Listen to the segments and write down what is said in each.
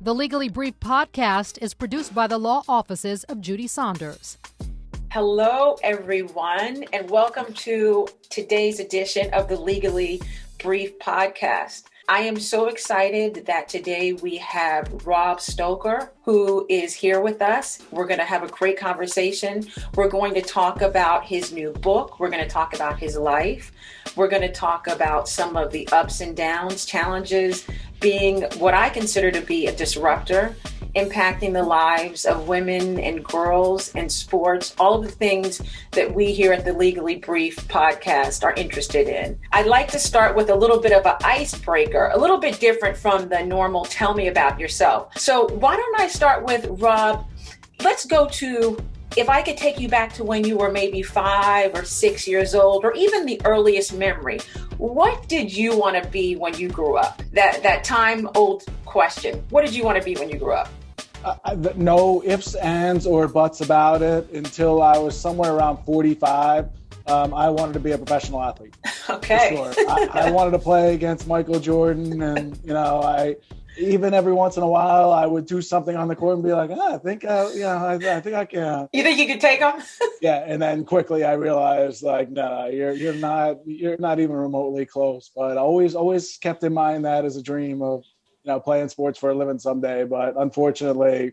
The Legally Brief podcast is produced by the law offices of Judie Saunders. Hello, everyone, and welcome to today's edition of the Legally Brief podcast. I am so excited that today we have Rob Stolker, who is here with us. We're going to have a great conversation. We're going to talk about his new book. We're going to talk about his life. We're going to talk about some of the ups and downs, challenges, being what I consider to be a disruptor, impacting the lives of women and girls and sports, all of the things that we here at the Legally Brief podcast are interested in. I'd like to start with a little bit of an icebreaker, a little bit different from the normal tell me about yourself. So why don't I start with Rob? Let's go to, if I could take you back to when you were maybe 5 or 6 years old, or even the earliest memory. What did you want to be when you grew up? That time-old question. What did you want to be when you grew up? No ifs, ands, or buts about it until I was somewhere around 45. I wanted to be a professional athlete. Okay. For sure. I wanted to play against Michael Jordan, and even every once in a while I would do something on the court and be like, I think I can. You think you could take them? Yeah, and then quickly I realized, like, no, you're not even remotely close. But I always kept in mind that as a dream of, playing sports for a living someday. But unfortunately,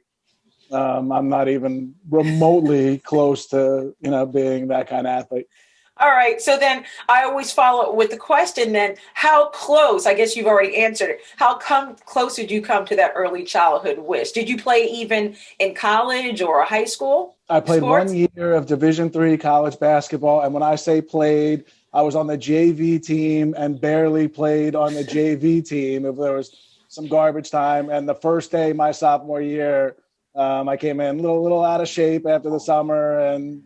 I'm not even remotely close to, being that kind of athlete. All right. So then I always follow with the question then, how close, I guess you've already answered it, how close did you come to that early childhood wish? Did you play even in college or high school? I played sports? 1 year of Division III college basketball. And when I say played, I was on the JV team and barely played on the JV team if there was some garbage time. And the first day my sophomore year, I came in a little out of shape after the summer and,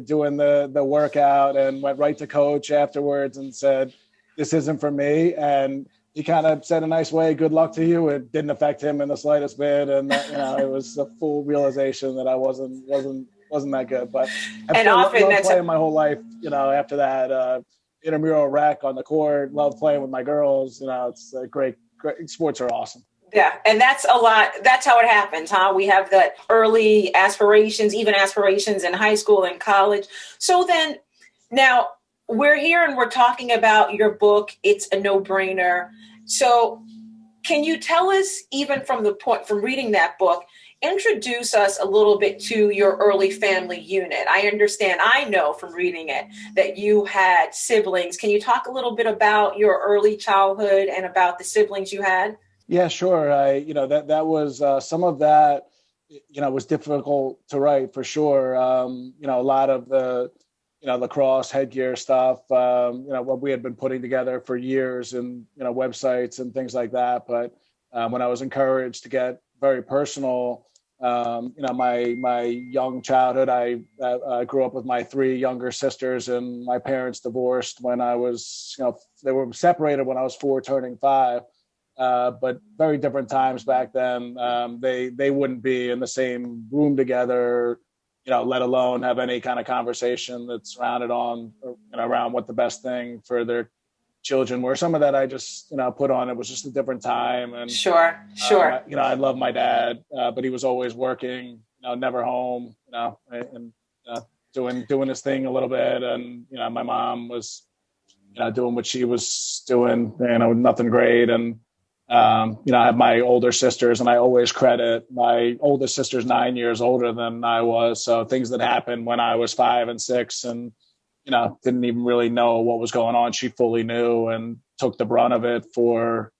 doing the workout, and went right to coach afterwards and said, this isn't for me. And he kind of said a nice way, good luck to you. It didn't affect him in the slightest bit. And, it was a full realization that I wasn't that good. But I loved playing my whole life, after that, intramural rec on the court, loved playing with my girls. It's a great, sports are awesome. Yeah. And that's a lot. That's how it happens, huh? We have that early aspirations, even aspirations in high school and college. So then now we're here and we're talking about your book. It's a no-brainer. So can you tell us, even from reading that book, introduce us a little bit to your early family unit? I know from reading it that you had siblings. Can you talk a little bit about your early childhood and about the siblings you had? Yeah, sure. That was some of that, was difficult to write for sure. A lot of the, lacrosse headgear stuff, what we had been putting together for years and, websites and things like that. But when I was encouraged to get very personal, my young childhood, I grew up with my 3 younger sisters, and my parents divorced when I was, they were separated when I was 4 turning 5. But very different times back then. They wouldn't be in the same room together, let alone have any kind of conversation that's surrounded on around what the best thing for their children were. Some of that I just, put on. It was just a different time. And Sure. I love my dad, but he was always working, never home, and doing his thing a little bit. And, my mom was, doing what she was doing, nothing great. And, I have my older sisters, and I always credit my oldest sister's 9 years older than I was. So things that happened when I was 5 and 6 and, didn't even really know what was going on, she fully knew and took the brunt of it for,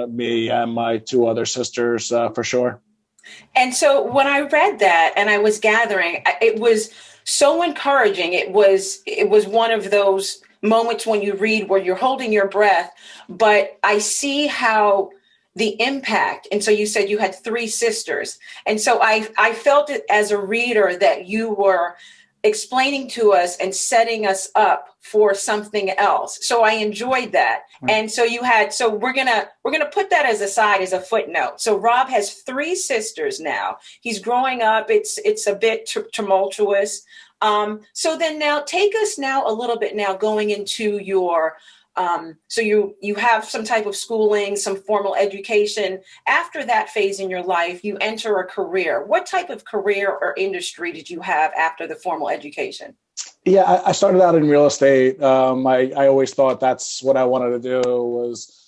me and my 2 other sisters, for sure. And so when I read that and I was gathering, it was so encouraging. It was one of those moments when you read where you're holding your breath, but I see how the impact. And so you said you had 3 sisters. And so I felt it as a reader that you were explaining to us and setting us up for something else. So I enjoyed that. And so we're going to put that as a side, as a footnote. So Rob has 3 sisters now. He's growing up. It's a bit tumultuous. So then now take us now a little bit now going into your So you have some type of schooling, some formal education. After that phase in your life, you enter a career. What type of career or industry did you have after the formal education? Yeah, I started out in real estate. I always thought that's what I wanted to do was,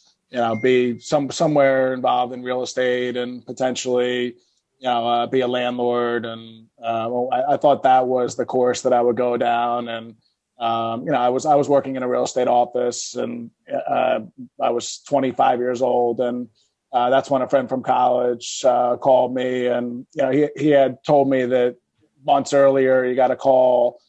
be somewhere involved in real estate and potentially, be a landlord. And I thought that was the course that I would go down. And I was working in a real estate office, and I was 25 years old, and that's when a friend from college called me, and he had told me that months earlier he got a call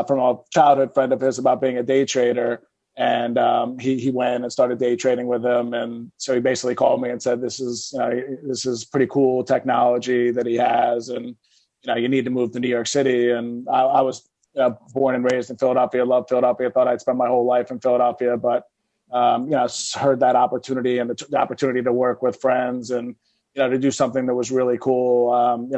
from a childhood friend of his about being a day trader. And he went and started day trading with him. And so he basically called me and said, this is pretty cool technology that he has. And, you need to move to New York City. And I was born and raised in Philadelphia, loved Philadelphia, thought I'd spend my whole life in Philadelphia. But, heard that opportunity and the opportunity to work with friends and, to do something that was really cool.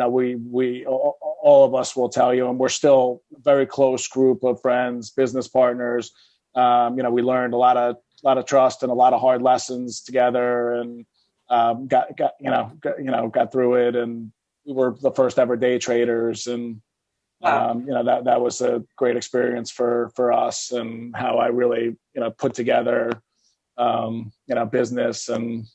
We all of us will tell you, and we're still a very close group of friends, business partners. We learned a lot of trust and a lot of hard lessons together, and got through it. And we were the first ever day traders, and Wow. That was a great experience for us, and how I really put together business and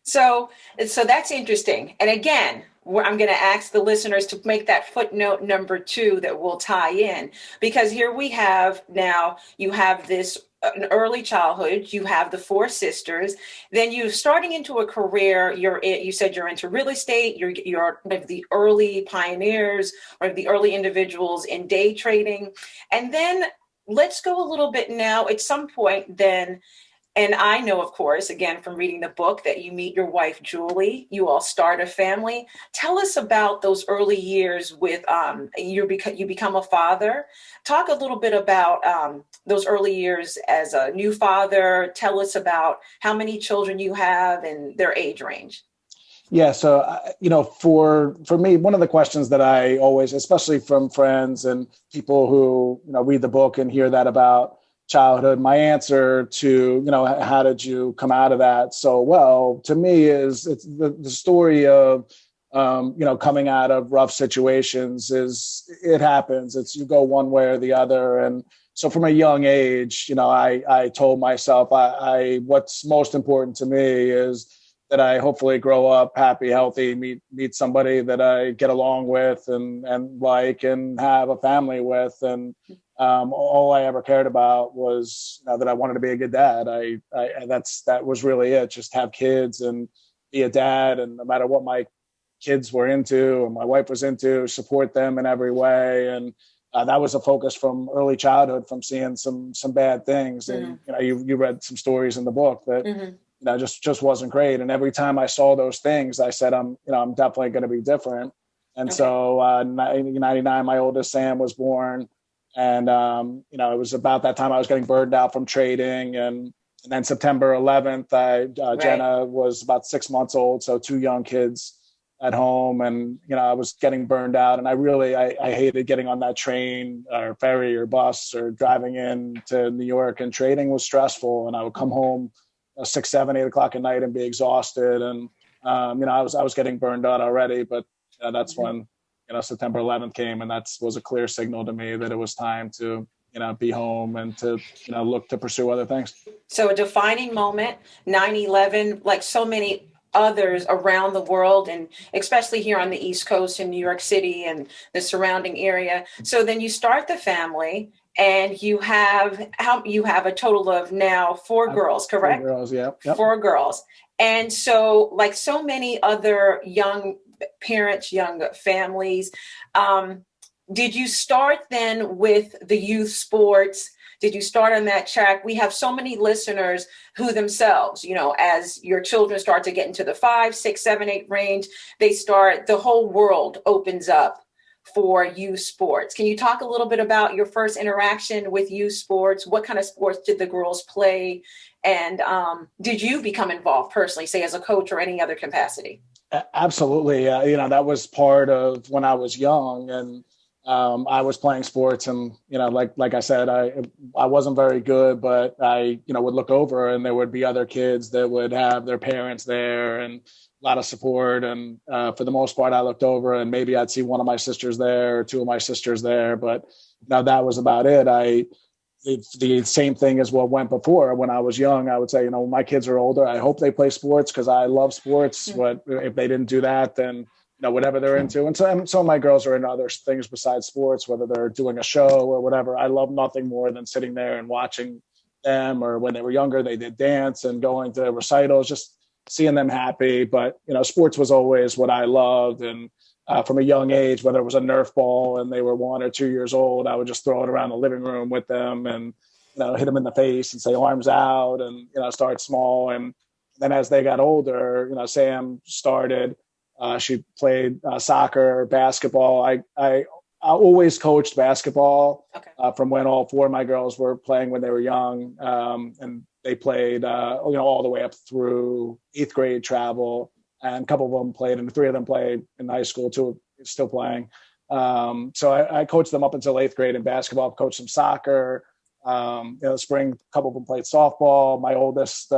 So that's interesting. And again, I'm going to ask the listeners to make that footnote number 2 that will tie in, because here we have now, you have this an early childhood, you have the 4 sisters, then you're starting into a career. You said you're into real estate. You're one of the early pioneers or the early individuals in day trading. And then let's go a little bit now at some point then. And I know, of course, again, from reading the book, that you meet your wife, Julie. You all start a family. Tell us about those early years with you become a father. Talk a little bit about those early years as a new father. Tell us about how many children you have and their age range. Yeah. So, for me, one of the questions that I always, especially from friends and people who, read the book and hear that about childhood, my answer to, how did you come out of that so well, to me it's the story of, coming out of rough situations. It happens. It's, you go one way or the other. And so from a young age, I told myself, what's most important to me is that I hopefully grow up happy, healthy, meet somebody that I get along with and have a family with. And all I ever cared about was that I wanted to be a good dad. That was really it. Just have kids and be a dad. And no matter what my kids were into and my wife was into, support them in every way. And that was a focus from early childhood, from seeing some bad things. Mm-hmm. And, you read some stories in the book that, mm-hmm. Just wasn't great. And every time I saw those things, I said, I'm definitely going to be different. And okay. So, 99, my oldest Sam was born. And, it was about that time I was getting burned out from trading. And then September 11th, right. Jenna was about 6 months old. So 2 young kids at home. And, I was getting burned out. And I hated getting on that train or ferry or bus or driving in to New York, and trading was stressful. And I would come home 6, 7, 8 o'clock at night and be exhausted. And, I was getting burned out already, but that's when, September 11th came, and that was a clear signal to me that it was time to, be home and to, look to pursue other things. So a defining moment, 9/11, like so many others around the world, and especially here on the East Coast in New York City and the surrounding area. So then you start the family, and you have a total of now 4 girls, correct? 4 girls, yeah. Yep. 4 girls. And so, like so many other young parents, young families, did you start then with the youth sports? Did you start on that track? We have so many listeners who themselves, as your children start to get into the 5, 6, 7, 8 range, the whole world opens up for youth sports. Can you talk a little bit about your first interaction with youth sports? What kind of sports did the girls play? And did you become involved personally, say as a coach or any other capacity? Absolutely. That was part of when I was young. And, I was playing sports, and like I said, I wasn't very good, but I would look over, and there would be other kids that would have their parents there, and a lot of support. And for the most part, I looked over, and maybe I'd see one of my sisters there or two of my sisters there, but that was about it. The same thing as what went before. When I was young, I would say, when my kids are older, I hope they play sports because I love sports. But if they didn't do that, then whatever they're into. And some of my girls are into other things besides sports, whether they're doing a show or whatever. I love nothing more than sitting there and watching them. Or when they were younger, they did dance and going to recitals, just seeing them happy. But sports was always what I loved. And from a young age, whether it was a Nerf ball and they were 1 or 2 years old, I would just throw it around the living room with them and hit them in the face and say arms out, and start small. And then as they got older, Sam started. She played soccer, basketball. I always coached basketball from when all 4 of my girls were playing when they were young, and they played all the way up through 8th grade travel. And a couple of them played, and 3 of them played in high school. 2 are still playing. So I coached them up until 8th grade in basketball. Coached some soccer. Spring, a couple of them played softball. My oldest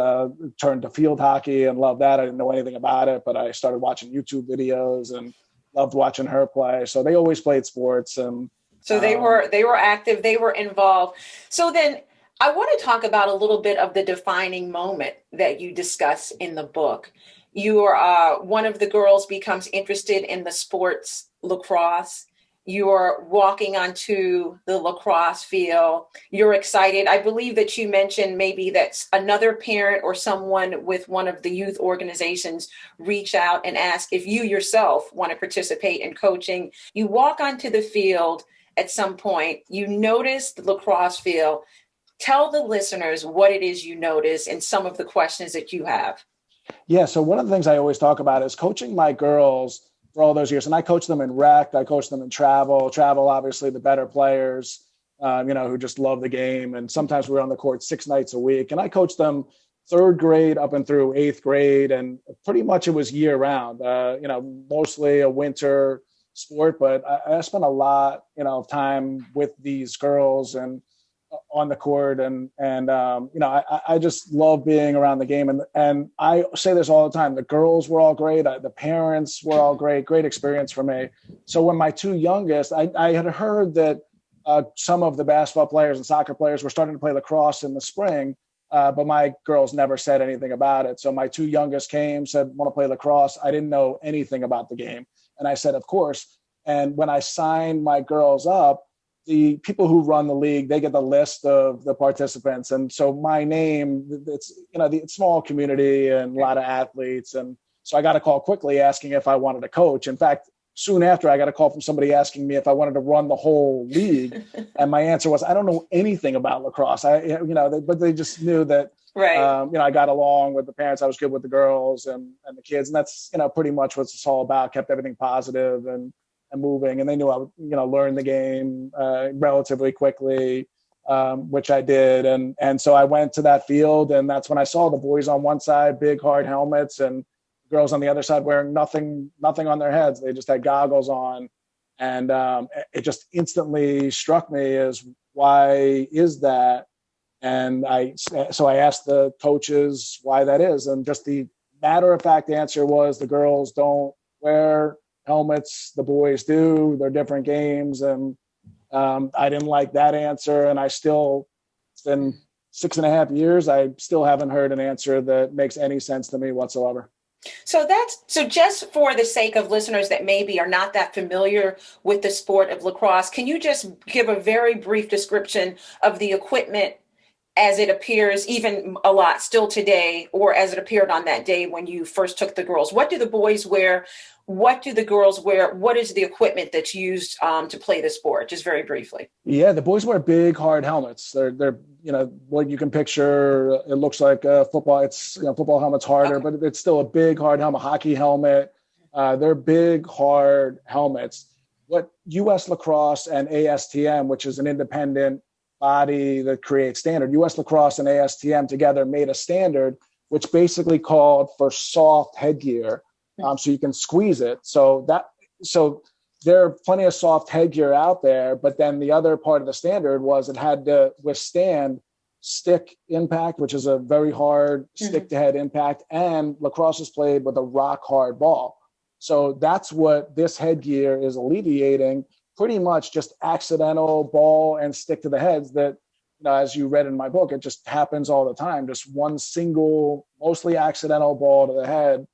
turned to field hockey and loved that. I didn't know anything about it, but I started watching YouTube videos and loved watching her play. So they always played sports, and so they were active. They were involved. So then I want to talk about a little bit of the defining moment that you discuss in the book. You are one of the girls becomes interested in the sports lacrosse. You're walking onto the lacrosse field. You're excited. I believe that you mentioned maybe that another parent or someone with one of the youth organizations reach out and ask if you yourself want to participate in coaching. You walk onto the field at some point. You notice the lacrosse field. Tell the listeners what it is you notice and some of the questions that you have. Yeah. So one of the things I always talk about is coaching my girls for all those years. And I coach them in rec. I coach them in travel, obviously the better players, who just love the game. And sometimes we're on the court 6 nights a week. And I coached them 3rd grade up and through 8th grade. And pretty much it was year round, mostly a winter sport. But I spent a lot, of time with these girls and on the court. And I just love being around the game. And I say this all the time. The girls were all great. The parents were all great experience for me. So when my 2 youngest, I had heard that some of the basketball players and soccer players were starting to play lacrosse in the spring, but my girls never said anything about it. So my 2 youngest came, said, want to play lacrosse. I didn't know anything about the game. And I said, of course. And when I signed my girls up, the people who run the league, they get the list of the participants. And so my name, it's, the small community and a lot of athletes. And so I got a call quickly asking if I wanted to coach. In fact, soon after I got a call from somebody asking me if I wanted to run the whole league. And my answer was, I don't know anything about lacrosse. But they just knew that, right. I got along with the parents. I was good with the girls and the kids. And that's, pretty much what it's all about. Kept everything positive and moving, and they knew I would, learn the game relatively quickly, which I did. And so I went to that field, and that's when I saw the boys on one side, big hard helmets, and girls on the other side wearing nothing on their heads. They just had goggles on. And it just instantly struck me as, why is that? And so I asked the coaches why that is. And just the matter of fact answer was, the girls don't wear helmets, the boys do. They're different games. And I didn't like that answer. And it's been 6.5 years. I still haven't heard an answer that makes any sense to me whatsoever. So just for the sake of listeners that maybe are not that familiar with the sport of lacrosse, can you just give a very brief description of the equipment as it appears even a lot still today, or as it appeared on that day when you first took the girls? What do the boys wear? What do the girls wear? What is the equipment that's used to play the sport? Just very briefly. Yeah, the boys wear big, hard helmets. They're what you can picture. It looks like football. It's football helmet's harder, but it's still a big, hard helmet. Hockey helmet. They're big, hard helmets. What U.S. Lacrosse and ASTM, which is an independent body that creates standard, U.S. Lacrosse and ASTM together made a standard which basically called for soft headgear. So you can squeeze it. So there are plenty of soft headgear out there, but then the other part of the standard was it had to withstand stick impact, which is a very hard stick to head impact, and lacrosse is played with a rock hard ball. So that's what this headgear is alleviating, pretty much just accidental ball and stick to the heads that, as you read in my book, it just happens all the time. Just one single, mostly accidental ball to the head.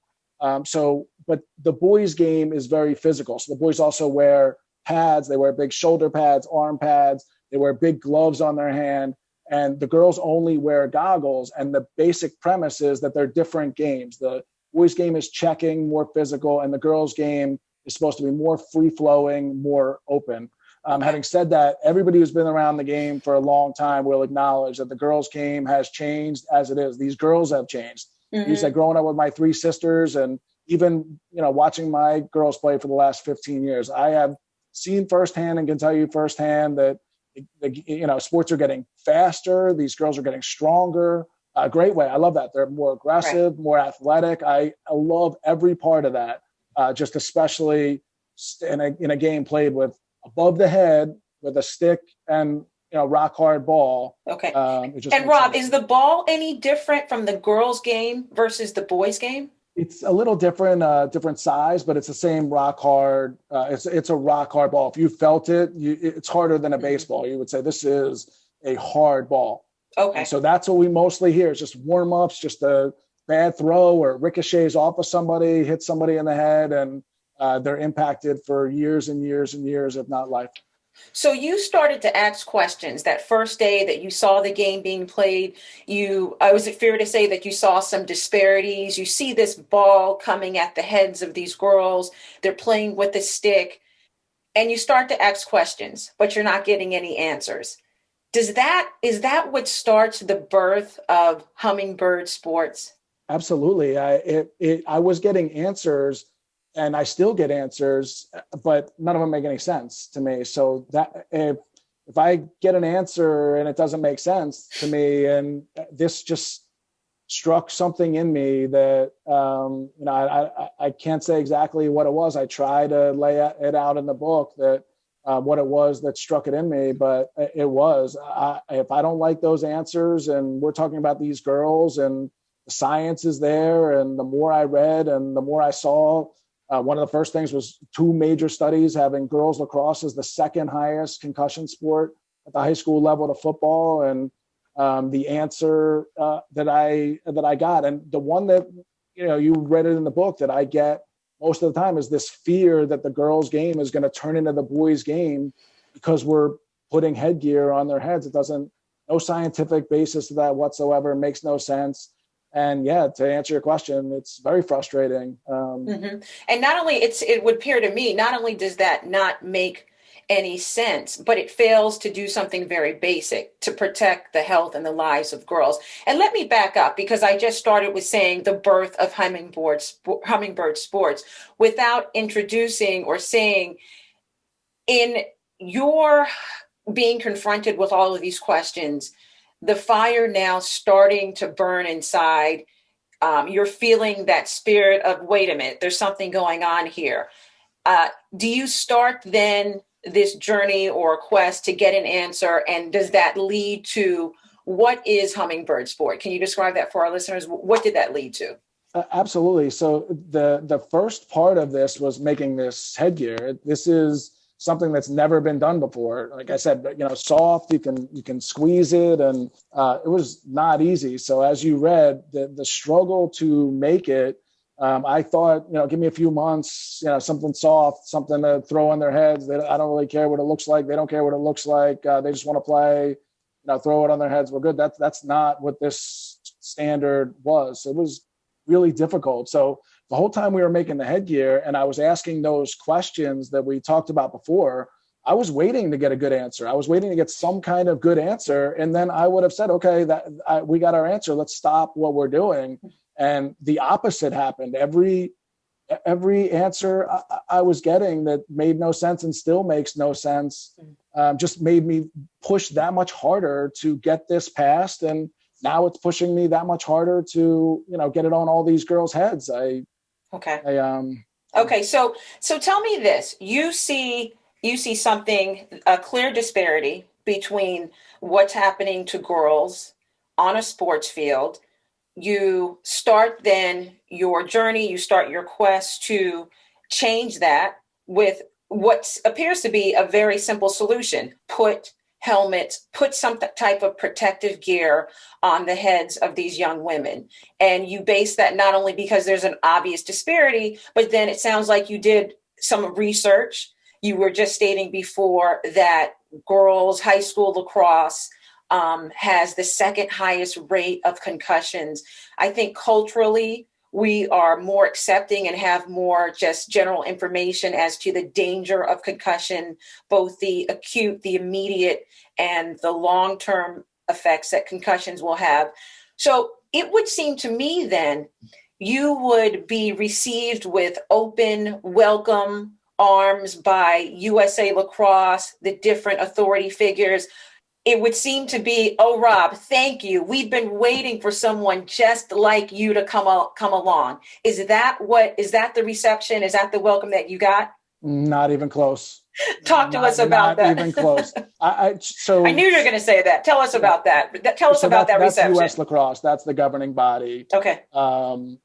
But the boys' game is very physical. So the boys also wear pads. They wear big shoulder pads, arm pads. They wear big gloves on their hand. And the girls only wear goggles. And the basic premise is that they're different games. The boys' game is checking, more physical, and the girls' game is supposed to be more free-flowing, more open. Having said that, everybody who's been around the game for a long time will acknowledge that the girls' game has changed as it is. These girls have changed. You said growing up with my three sisters and even, watching my girls play for the last 15 years, I have seen firsthand and can tell you firsthand that, sports are getting faster. These girls are getting stronger. A great way. I love that. They're more aggressive, more athletic. I love every part of that, just especially in a game played with above the head with a stick and rock hard ball. Okay. And Rob, is the ball any different from the girls' game versus the boys' game? It's a little different, different size, but it's the same rock hard. It's a rock hard ball. If you felt it, it's harder than a baseball. You would say this is a hard ball. Okay. And so that's what we mostly hear. It's just warm ups, just a bad throw or ricochets off of somebody, hits somebody in the head, and they're impacted for years and years and years, if not life. So you started to ask questions that first day that you saw the game being played. Was it fair to say that you saw some disparities? You see this ball coming at the heads of these girls. They're playing with a stick, and you start to ask questions, but you're not getting any answers. Is that what starts the birth of Hummingbird Sports? Absolutely. I was getting answers. And I still get answers, but none of them make any sense to me. So that if I get an answer and it doesn't make sense to me, and this just struck something in me that I can't say exactly what it was. I try to lay it out in the book that what it was that struck it in me, but it was if I don't like those answers, and we're talking about these girls, and the science is there, and the more I read and the more I saw. One of the first things was 2 major studies having girls lacrosse as the second highest concussion sport at the high school level to football. And the answer that I got, and the one that, you read it in the book that I get most of the time, is this fear that the girls' game is going to turn into the boys' game because we're putting headgear on their heads. No scientific basis to that whatsoever. It makes no sense. And to answer your question, it's very frustrating. And not only it would appear to me, not only does that not make any sense, but it fails to do something very basic to protect the health and the lives of girls. And let me back up, because I just started with saying the birth of Hummingbird Sports without introducing or saying, in your being confronted with all of these questions, the fire now starting to burn inside, you're feeling that spirit of, wait a minute, there's something going on here. Do you start then this journey or quest to get an answer? And does that lead to what is Hummingbird Sport? Can you describe that for our listeners? What did that lead to? Absolutely. So the first part of this was making this headgear. This is something that's never been done before. Like I said, soft, you can squeeze it, and it was not easy. So as you read, the struggle to make it, I thought, give me a few months, something soft, something to throw on their heads. I don't really care what it looks like. They don't care what it looks like. They just want to play, throw it on their heads. We're good. That's not what this standard was. It was really difficult. So the whole time we were making the headgear and I was asking those questions that we talked about before, I was waiting to get a good answer. I was waiting to get some kind of good answer. And then I would have said, okay, we got our answer. Let's stop what we're doing. And the opposite happened. Every answer I was getting that made no sense and still makes no sense just made me push that much harder to get this passed. And now it's pushing me that much harder to, get it on all these girls' heads. Okay, so tell me this. You see something, a clear disparity between what's happening to girls on a sports field. You start then your journey, you start your quest to change that with what appears to be a very simple solution. Put helmets, put some type of protective gear on the heads of these young women. And you base that not only because there's an obvious disparity, but then it sounds like you did some research. You were just stating before that girls' high school lacrosse has the second highest rate of concussions. I think culturally, we are more accepting and have more just general information as to the danger of concussion, both the acute, the immediate, and the long-term effects that concussions will have. So it would seem to me then you would be received with open, welcome arms by USA Lacrosse, the different authority figures. It would seem to be, oh, Rob, thank you. We've been waiting for someone just like you to come along. Is that the reception? Is that the welcome that you got? Not even close. Talk to us about that. Not even close. I knew you were going to say that. Tell us about that. Tell us about that reception. That's US Lacrosse. That's the governing body. Okay. The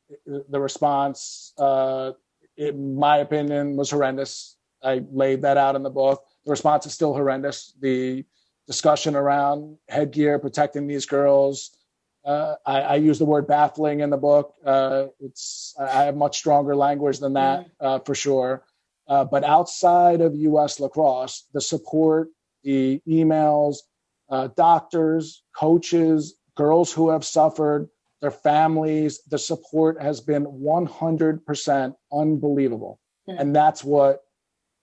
response, in my opinion, was horrendous. I laid that out in the book. The response is still horrendous. The discussion around headgear, protecting these girls. I use the word baffling in the book. I have much stronger language than that, for sure. But outside of US Lacrosse, the support, the emails, doctors, coaches, girls who have suffered, their families, the support has been 100% unbelievable. And that's what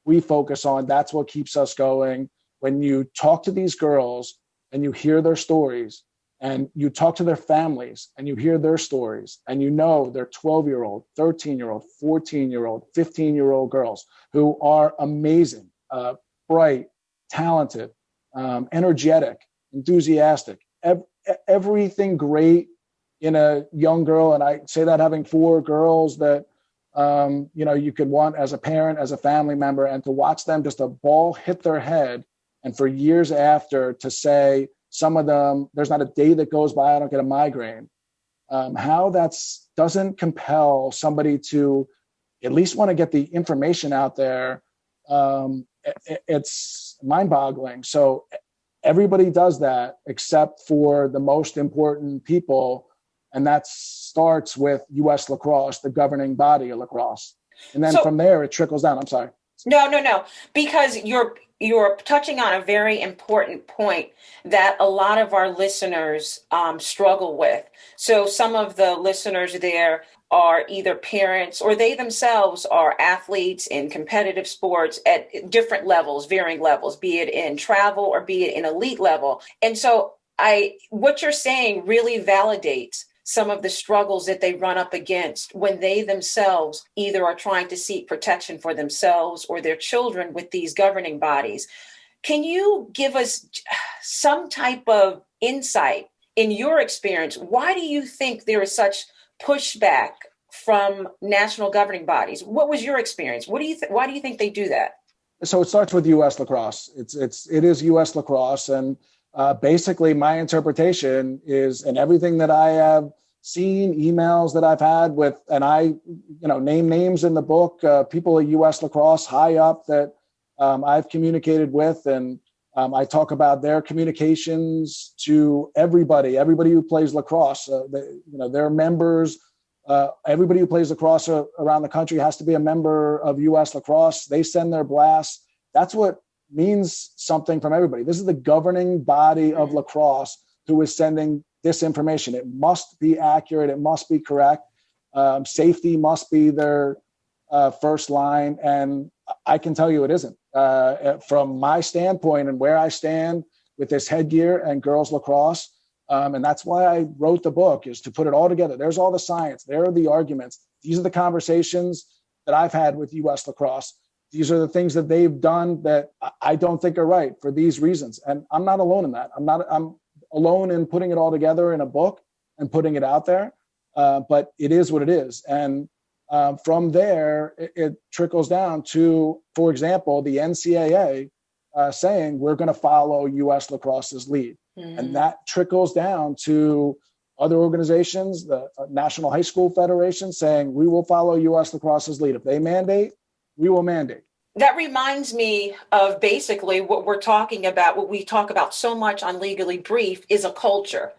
we focus on. That's what keeps us going. When you talk to these girls and you hear their stories and you talk to their families and you hear their stories and you know they're 12-year-old, 13-year-old, 14-year-old, 15-year-old girls who are amazing, bright, talented, energetic, enthusiastic, everything great in a young girl. And I say that having 4 girls that you could want as a parent, as a family member, and to watch them just a ball hit their head. And for years after, to say, some of them, there's not a day that goes by I don't get a migraine. How that doesn't compel somebody to at least want to get the information out there, it's mind-boggling. So everybody does that except for the most important people, and that starts with US Lacrosse, the governing body of lacrosse. And then from there, it trickles down. I'm sorry. No, because you're touching on a very important point that a lot of our listeners struggle with. So some of the listeners there are either parents or they themselves are athletes in competitive sports at different levels, varying levels, be it in travel or be it in elite level. And so what you're saying really validates some of the struggles that they run up against when they themselves either are trying to seek protection for themselves or their children with these governing bodies. Can you give us some type of insight in your experience? Why do you think there is such pushback from national governing bodies? What was your experience? Why do you think they do that? So it starts with US Lacrosse. It is US Lacrosse, and basically, my interpretation is, and everything that I have seen, emails that I've had with, and I, name names in the book, people at US Lacrosse high up that I've communicated with, and I talk about their communications to everybody who plays lacrosse. Their members, everybody who plays lacrosse around the country has to be a member of US Lacrosse. They send their blasts. That's what means something from everybody. This is the governing body of lacrosse who is sending this information. It must be accurate. It must be correct. Safety must be their first line. And I can tell you it isn't. From my standpoint and where I stand with this headgear and girls lacrosse, and that's why I wrote the book, is to put it all together. There's all the science. There are the arguments. These are the conversations that I've had with US Lacrosse. These are the things that they've done that I don't think are right for these reasons. And I'm not alone in that. I'm alone in putting it all together in a book and putting it out there. But it is what it is. And From there, it trickles down to, for example, the NCAA saying we're going to follow U.S. Lacrosse's lead. Mm-hmm. And that trickles down to other organizations, the National High School Federation, saying we will follow U.S. Lacrosse's lead. If they mandate, we will mandate. That reminds me of basically what we're talking about, what we talk about so much on Legally Brief is a culture.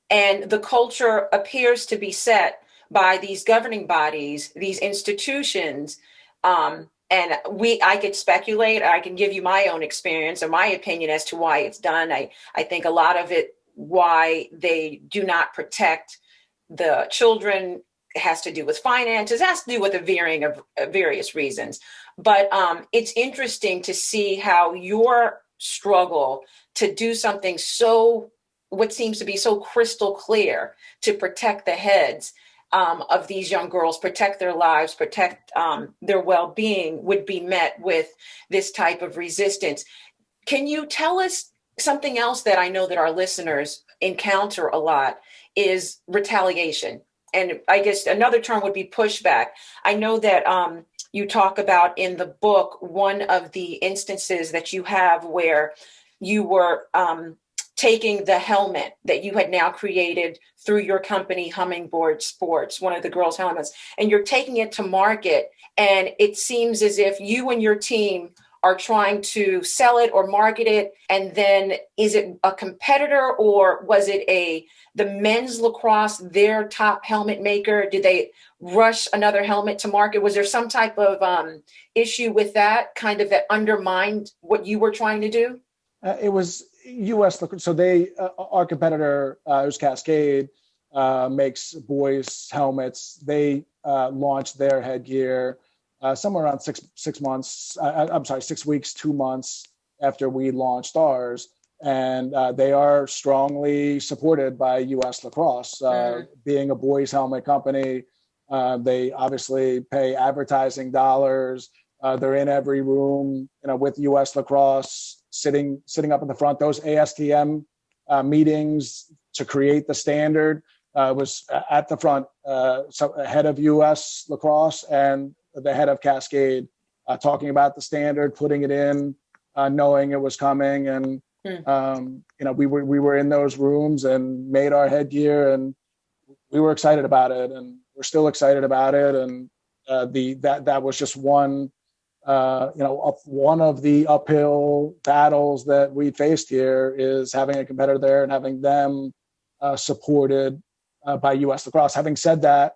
And the culture appears to be set by these governing bodies, these institutions. And I could speculate, I can give you my own experience or my opinion as to why it's done. I think a lot of it, why they do not protect the children, has to do with finances, has to do with a varying of various reasons. But it's interesting to see how your struggle to do something so, what seems to be so crystal clear to protect the heads of these young girls, protect their lives, protect their well-being, would be met with this type of resistance. Can you tell us something else that I know that our listeners encounter a lot is retaliation? And I guess another term would be pushback. I know that you talk about in the book one of the instances that you have where you were taking the helmet that you had now created through your company, Hummingbird Sports, one of the girls' helmets, and you're taking it to market. And it seems as if you and your team are trying to sell it or market it. And then is it a competitor, or was it the men's lacrosse, their top helmet maker? Did they rush another helmet to market? Was there some type of issue with that kind of that undermined what you were trying to do? It was U.S. Lacrosse. So our competitor, who's Cascade, makes boys helmets. They launched their headgear somewhere around 6 months. 6 weeks, 2 months after we launched ours. And they are strongly supported by U.S. Lacrosse. Being a boys helmet company, they obviously pay advertising dollars. They're in every room, with U.S. Lacrosse, sitting up in the front. Those ASTM meetings to create the standard was at the front. So head of U.S. Lacrosse and the head of Cascade talking about the standard, putting it in, knowing it was coming, and we were in those rooms and made our headgear, and we were excited about it, and we're still excited about it. And that was just one. One of the uphill battles that we faced here is having a competitor there and having them supported by U.S. Lacrosse. Having said that,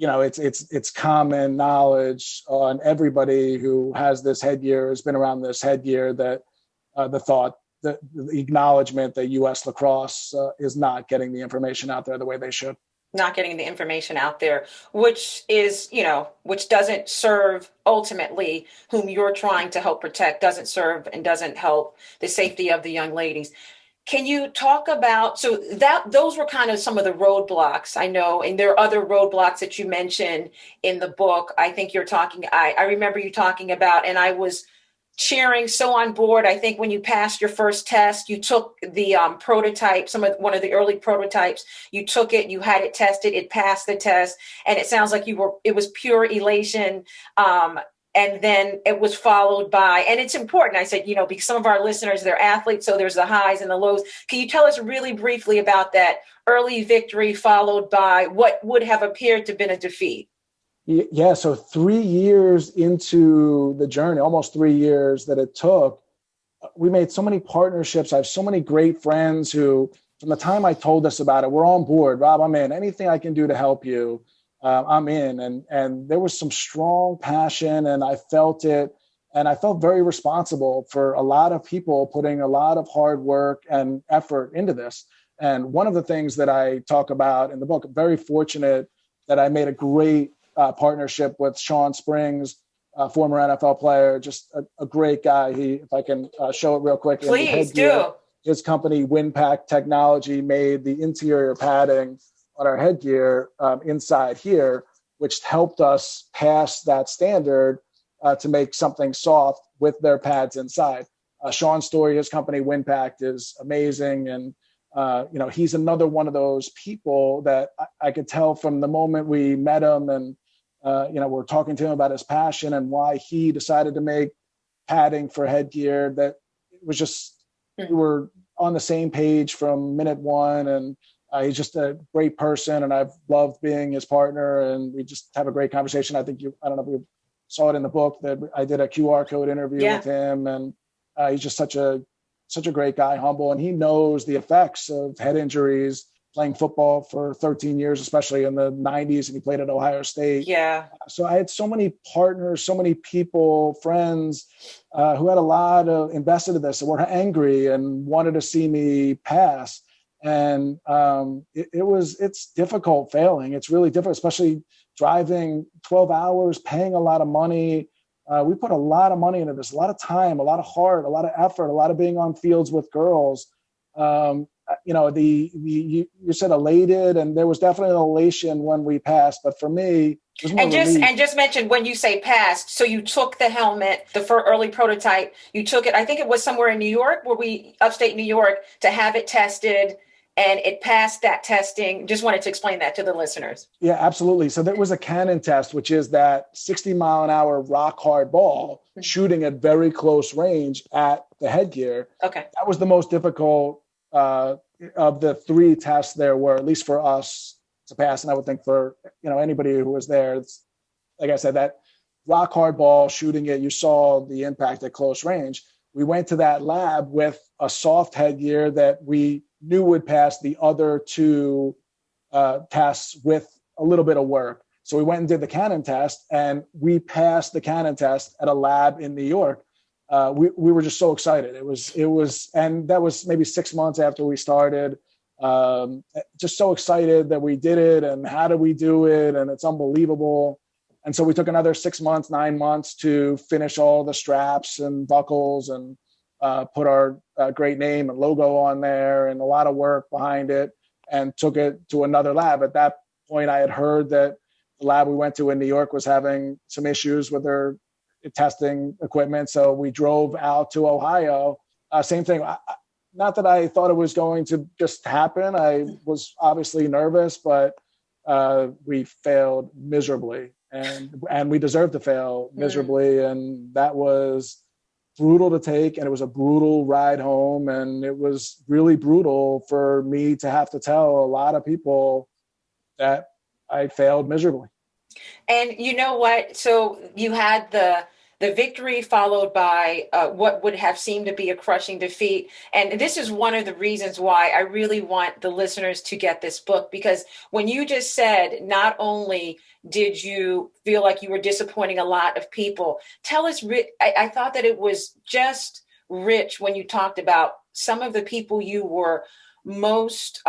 it's common knowledge on everybody who has this headgear, has been around this headgear, that the acknowledgement that U.S. Lacrosse is not getting the information out there the way they should. Not getting the information out there, which doesn't serve ultimately whom you're trying to help protect, doesn't serve and doesn't help the safety of the young ladies. Can you talk about, so that those were kind of some of the roadblocks, I know, and there are other roadblocks that you mentioned in the book. I think I remember you talking about, and I was cheering, so on board. I think when you passed your first test, you took the prototype, one of the early prototypes, you took it, you had it tested, it passed the test, and it sounds like it was pure elation. And then it was followed by, and it's important, I said, because some of our listeners, they're athletes, so there's the highs and the lows. Can you tell us really briefly about that early victory followed by what would have appeared to have been a defeat? Yeah, so 3 years into the journey, almost 3 years that it took, we made so many partnerships. I have so many great friends who, from the time I told us about it, we're on board. Rob, I'm in. Anything I can do to help you, I'm in. And there was some strong passion, and I felt it. And I felt very responsible for a lot of people putting a lot of hard work and effort into this. And one of the things that I talk about in the book, I'm very fortunate that I made a great partnership with Sean Springs, former NFL player, just a great guy. If I can show it real quick. Please do. His company, WinPack Technology, made the interior padding on our headgear inside here, which helped us pass that standard to make something soft with their pads inside. Sean's story, his company, WinPack, is amazing. And he's another one of those people that I could tell from the moment we met him and, we're talking to him about his passion and why he decided to make padding for headgear, that it was just, we were on the same page from minute one. And he's just a great person, and I've loved being his partner, and we just have a great conversation. I don't know if you saw it in the book that I did a QR code interview with him, and he's just such a great guy, humble, and he knows the effects of head injuries, playing football for 13 years, especially in the 90s, and he played at Ohio State. Yeah. So I had so many partners, so many people, friends who had a lot of invested in this and were angry and wanted to see me pass. And it's difficult failing. It's really difficult, especially driving 12 hours, paying a lot of money. We put a lot of money into this, a lot of time, a lot of heart, a lot of effort, a lot of being on fields with girls. You said elated, and there was definitely an elation when we passed. But for me, it was more relief. And just mention, when you say passed, so you took the helmet, the early prototype, you took it, I think it was somewhere in New York, upstate New York, to have it tested, and it passed that testing. Just wanted to explain that to the listeners. Yeah, absolutely. So there was a cannon test, which is that 60-mile-an-hour rock hard ball shooting at very close range at the headgear. Okay. That was the most difficult of the three tests there were, at least for us, to pass. And I would think for anybody who was there, it's, like I said, that rock hard ball, shooting it, you saw the impact at close range. We went to that lab with a soft headgear that we knew would pass the other two tests with a little bit of work. So we went and did the cannon test, and we passed the cannon test at a lab in New York. We were just so excited. It was, and that was maybe 6 months after we started. Just so excited that we did it, and how did we do it? And it's unbelievable. And so we took another 6 months, 9 months to finish all the straps and buckles and put our great name and logo on there, and a lot of work behind it, and took it to another lab. At that point, I had heard that the lab we went to in New York was having some issues with their testing equipment. So we drove out to Ohio. Same thing. Not that I thought it was going to just happen. I was obviously nervous, but we failed miserably, and we deserved to fail miserably. And that was brutal to take, and it was a brutal ride home, and it was really brutal for me to have to tell a lot of people that I failed miserably. And you know what? So you had the victory followed by what would have seemed to be a crushing defeat. And this is one of the reasons why I really want the listeners to get this book, because when you just said, not only did you feel like you were disappointing a lot of people, tell us, I thought that it was just rich when you talked about some of the people you were most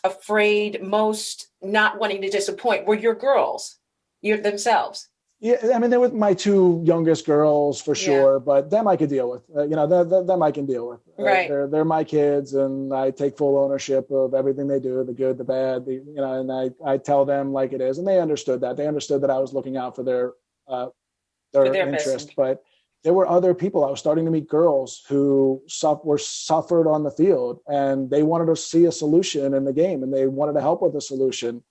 afraid, most not wanting to disappoint were your girls, themselves. Yeah, I mean, they were my two youngest girls for sure, but them I could deal with. Them I can deal with. Right. They're my kids, and I take full ownership of everything they do, the good, the bad. And I tell them like it is, and they understood that. They understood that I was looking out for their interest. Best. But there were other people. I was starting to meet girls who were suffered on the field, and they wanted to see a solution in the game, and they wanted to help with the solution.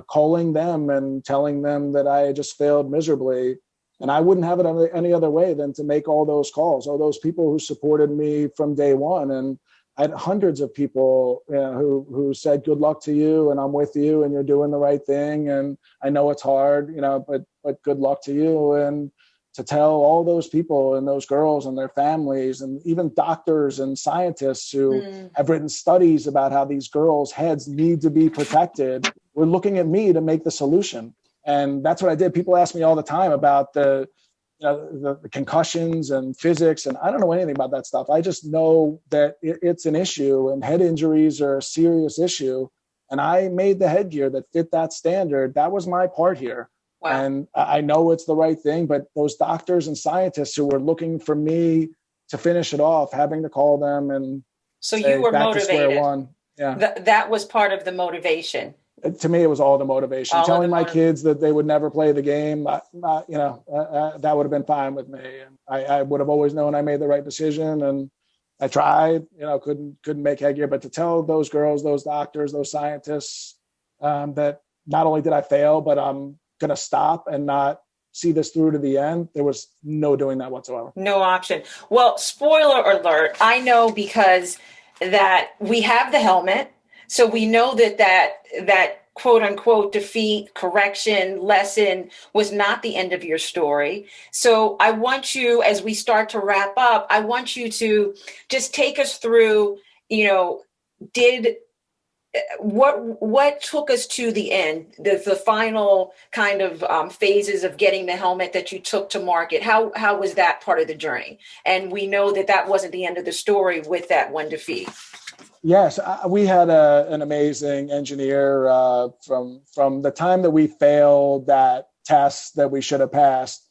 Calling them and telling them that I had just failed miserably. And I wouldn't have it any other way than to make all those calls, all those people who supported me from day one. And I had hundreds of people who said, good luck to you, and I'm with you, and you're doing the right thing. And I know it's hard, but good luck to you. And to tell all those people and those girls and their families, and even doctors and scientists who have written studies about how these girls' heads need to be protected, were looking at me to make the solution. And that's what I did. People ask me all the time about the concussions and physics, and I don't know anything about that stuff. I just know that it's an issue, and head injuries are a serious issue. And I made the headgear that fit that standard. That was my part here. Wow. And I know it's the right thing, but those doctors and scientists who were looking for me to finish it off, having to call them and so you were back motivated. To square one. Yeah, that was part of the motivation. To me, it was all the motivation. Telling my kids that they would never play the game, that would have been fine with me. And I would have always known I made the right decision. And I tried, couldn't make headgear, but to tell those girls, those doctors, those scientists, that not only did I fail, but I'm going to stop and not see this through to the end. There was no doing that whatsoever. No option. Well, spoiler alert, I know because that we have the helmet. So we know that quote unquote defeat, correction, lesson was not the end of your story. So I want you, as we start to wrap up, I want you to just take us through, what took us to the end, the final kind of phases of getting the helmet that you took to market. How was that part of the journey? And we know that wasn't the end of the story with that one defeat. Yes, we had an amazing engineer from the time that we failed that test that we should have passed.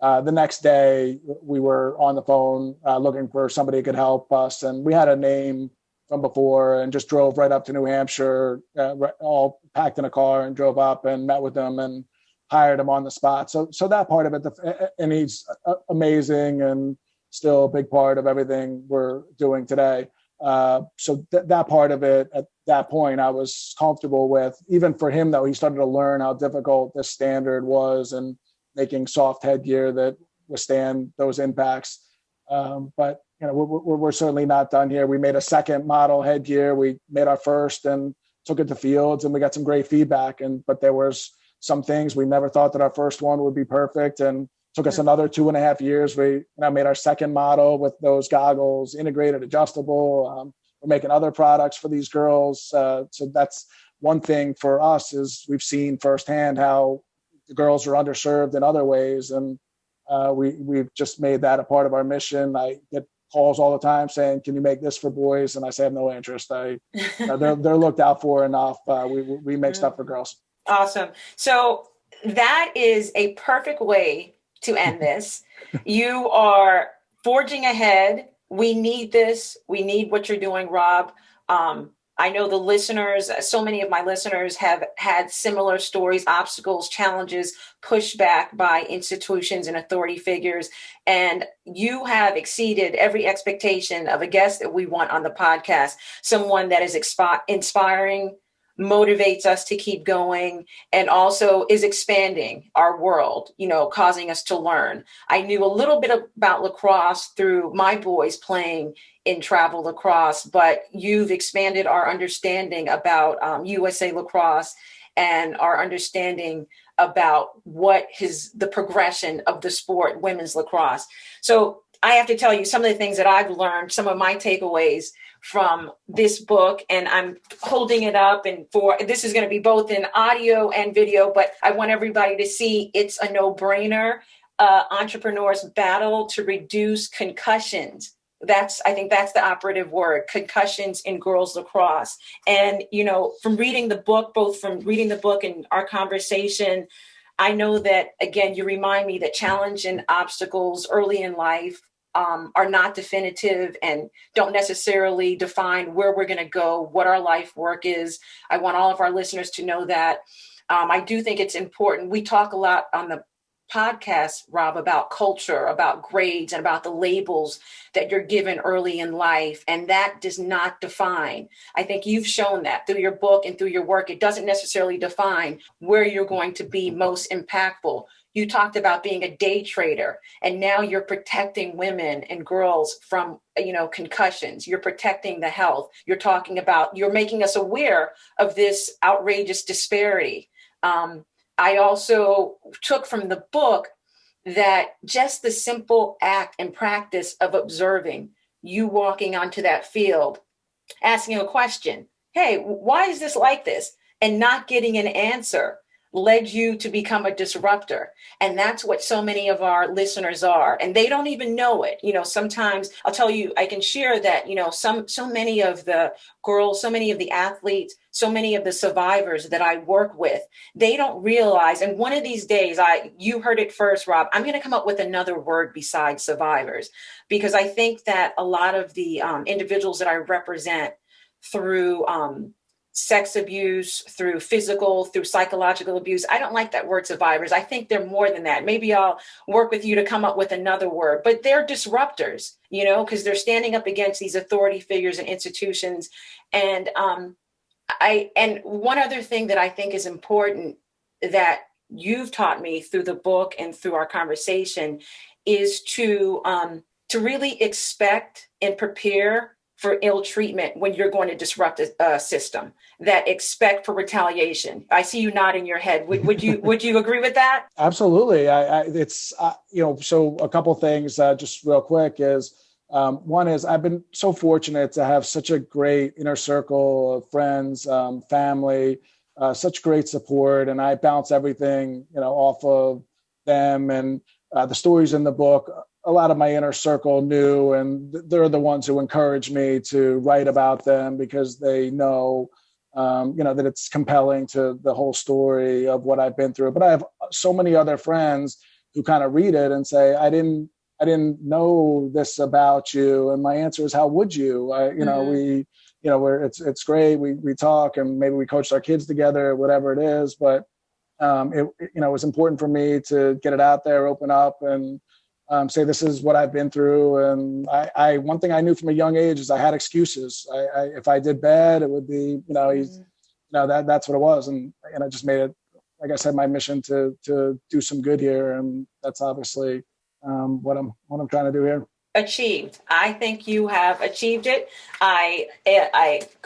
The next day, we were on the phone looking for somebody who could help us. And we had a name from before and just drove right up to New Hampshire, all packed in a car, and drove up and met with them and hired him on the spot. So that part of it, and he's amazing and still a big part of everything we're doing today. So that part of it, at that point, I was comfortable with. Even for him, though, he started to learn how difficult this standard was and making soft headgear that withstand those impacts. But we're certainly not done here. We made a second model headgear. We made our first and took it to fields, and we got some great feedback. But there was some things we never thought that our first one would be perfect, and took us another 2.5 years. We made our second model with those goggles, integrated, adjustable. We're making other products for these girls. So that's one thing for us, is we've seen firsthand how the girls are underserved in other ways, and we've just made that a part of our mission. I get calls all the time saying, "Can you make this for boys?" And I say, "I have no interest. They're looked out for enough. We make stuff for girls." Awesome. So that is a perfect way to end this. You are forging ahead. We need this. We need what you're doing, Rob. I know the listeners, so many of my listeners have had similar stories, obstacles, challenges, pushback by institutions and authority figures. And you have exceeded every expectation of a guest that we want on the podcast, someone that is inspiring, motivates us to keep going, and also is expanding our world, causing us to learn. I knew a little bit about lacrosse through my boys playing in travel lacrosse, but you've expanded our understanding about USA lacrosse and our understanding about what is the progression of the sport, women's lacrosse. So I have to tell you some of the things that I've learned, some of my takeaways from this book, and I'm holding it up, and this is going to be both in audio and video, but I want everybody to see it's a no-brainer. Entrepreneurs battle to reduce concussions. I think that's the operative word, concussions in girls lacrosse. And, from reading the book, both from reading the book and our conversation, I know that, again, you remind me that challenge and obstacles early in life are not definitive and don't necessarily define where we're going to go, what our life work is. I want all of our listeners to know that. I do think it's important. We talk a lot on the podcast, Rob, about culture, about grades, and about the labels that you're given early in life. And that does not define. I think you've shown that through your book and through your work. It doesn't necessarily define where you're going to be most impactful. You talked about being a day trader, and now you're protecting women and girls from, concussions. You're protecting the health. You're making us aware of this outrageous disparity. I also took from the book that just the simple act and practice of observing, you walking onto that field, asking a question, "Hey, why is this like this?" and not getting an answer, led you to become a disruptor. And that's what so many of our listeners are. And they don't even know it. Sometimes I'll tell you, I can share that, so many of the girls, so many of the athletes, so many of the survivors that I work with, they don't realize. And one of these days, you heard it first, Rob, I'm going to come up with another word besides survivors, because I think that a lot of the individuals that I represent through sex abuse, through physical, through psychological abuse. I don't like that word survivors. I think they're more than that. Maybe I'll work with you to come up with another word, but they're disruptors, because they're standing up against these authority figures and institutions. And and one other thing that I think is important that you've taught me through the book and through our conversation is to really expect and prepare for ill treatment when you're going to disrupt a system, that expect for retaliation. I see you nodding your head. Would you agree with that? Absolutely. It's so a couple things just real quick is one is I've been so fortunate to have such a great inner circle of friends, family, such great support, and I bounce everything off of them and the stories in the book. A lot of my inner circle knew, and they're the ones who encourage me to write about them because they know, that it's compelling to the whole story of what I've been through. But I have so many other friends who kind of read it and say, I didn't know this about you. And my answer is, how would you? It's great. We talk and maybe we coach our kids together, whatever it is. But it was important for me to get it out there, open up, and say this is what I've been through. And I one thing I knew from a young age is I had excuses. If I did bad, it would be that's what it was. And I just made it, like I said, my mission to do some good here, and that's obviously what I'm trying to do here. Achieved. I think you have achieved it. I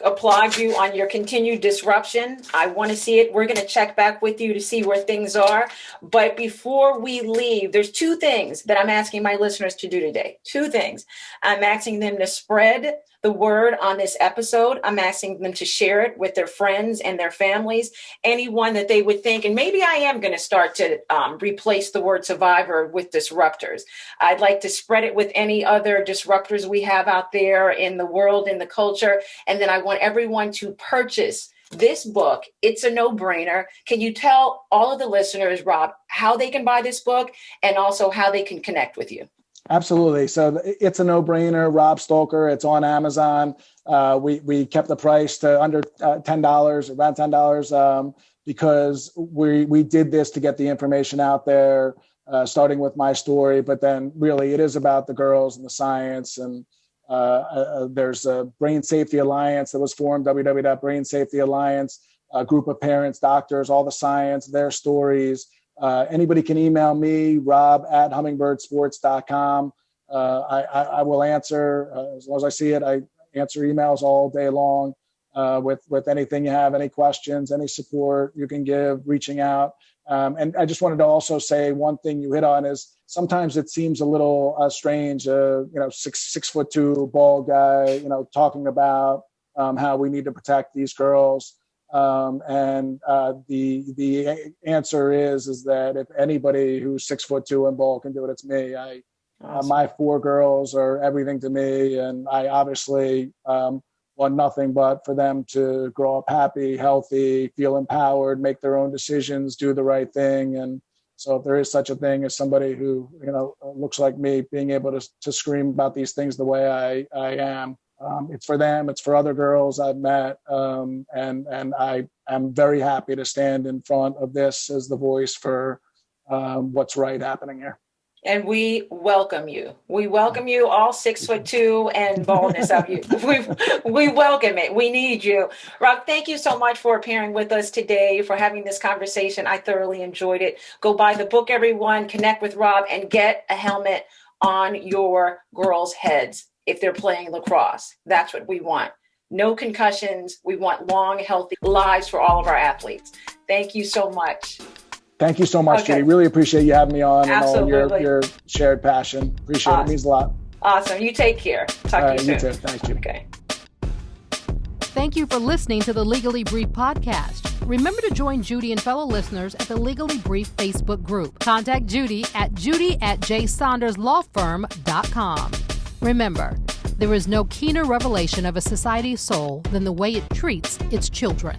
applaud you on your continued disruption. I want to see it. We're going to check back with you to see where things are. But before we leave, there's two things that I'm asking my listeners to do today. Two things. I'm asking them to spread the word on this episode. I'm asking them to share it with their friends and their families, anyone that they would think, and maybe I am going to start to replace the word survivor with disruptors. I'd like to spread it with any other disruptors we have out there in the world, in the culture. And then I want everyone to purchase this book. It's a no-brainer. Can you tell all of the listeners, Rob, how they can buy this book and also how they can connect with you? Absolutely. So it's a no-brainer. Rob Stolker. It's on Amazon. We kept the price to under $10, around $10, because we did this to get the information out there, starting with my story. But then really it is about the girls and the science. And there's a Brain Safety Alliance that was formed, www.Brain Safety Alliance, a group of parents, doctors, all the science, their stories. Anybody can email me, rob@hummingbird.sports.com. I will answer as long as I see it. I answer emails all day long with anything you have, any questions, any support you can give, reaching out. And I just wanted to also say one thing you hit on is sometimes it seems a little strange, 6'2" bald guy, talking about how we need to protect these girls. And the answer is that if anybody who's 6'2" and bald can do it, it's me. Awesome. My 4 girls are everything to me, and I obviously want nothing but for them to grow up happy, healthy, feel empowered, make their own decisions, do the right thing. And so if there is such a thing as somebody who looks like me, being able to scream about these things the way I am. It's for them. It's for other girls I've met. And I am very happy to stand in front of this as the voice for what's right happening here. And we welcome you. We welcome you, all 6'2" and baldness of you. We welcome it. We need you. Rob, thank you so much for appearing with us today, for having this conversation. I thoroughly enjoyed it. Go buy the book, everyone. Connect with Rob and get a helmet on your girls' heads if they're playing lacrosse. That's what we want. No concussions. We want long, healthy lives for all of our athletes. Thank you so much. Thank you so much, Judie. Really appreciate you having me on. Absolutely. And all your shared passion. Appreciate it. It means a lot. Awesome. You take care. Talk to you soon. You too. Thanks, Judie. Okay. Thank you for listening to the Legally Brief podcast. Remember to join Judie and fellow listeners at the Legally Brief Facebook group. Contact Judie at judy@jsaunderslawfirm.com. Remember, there is no keener revelation of a society's soul than the way it treats its children.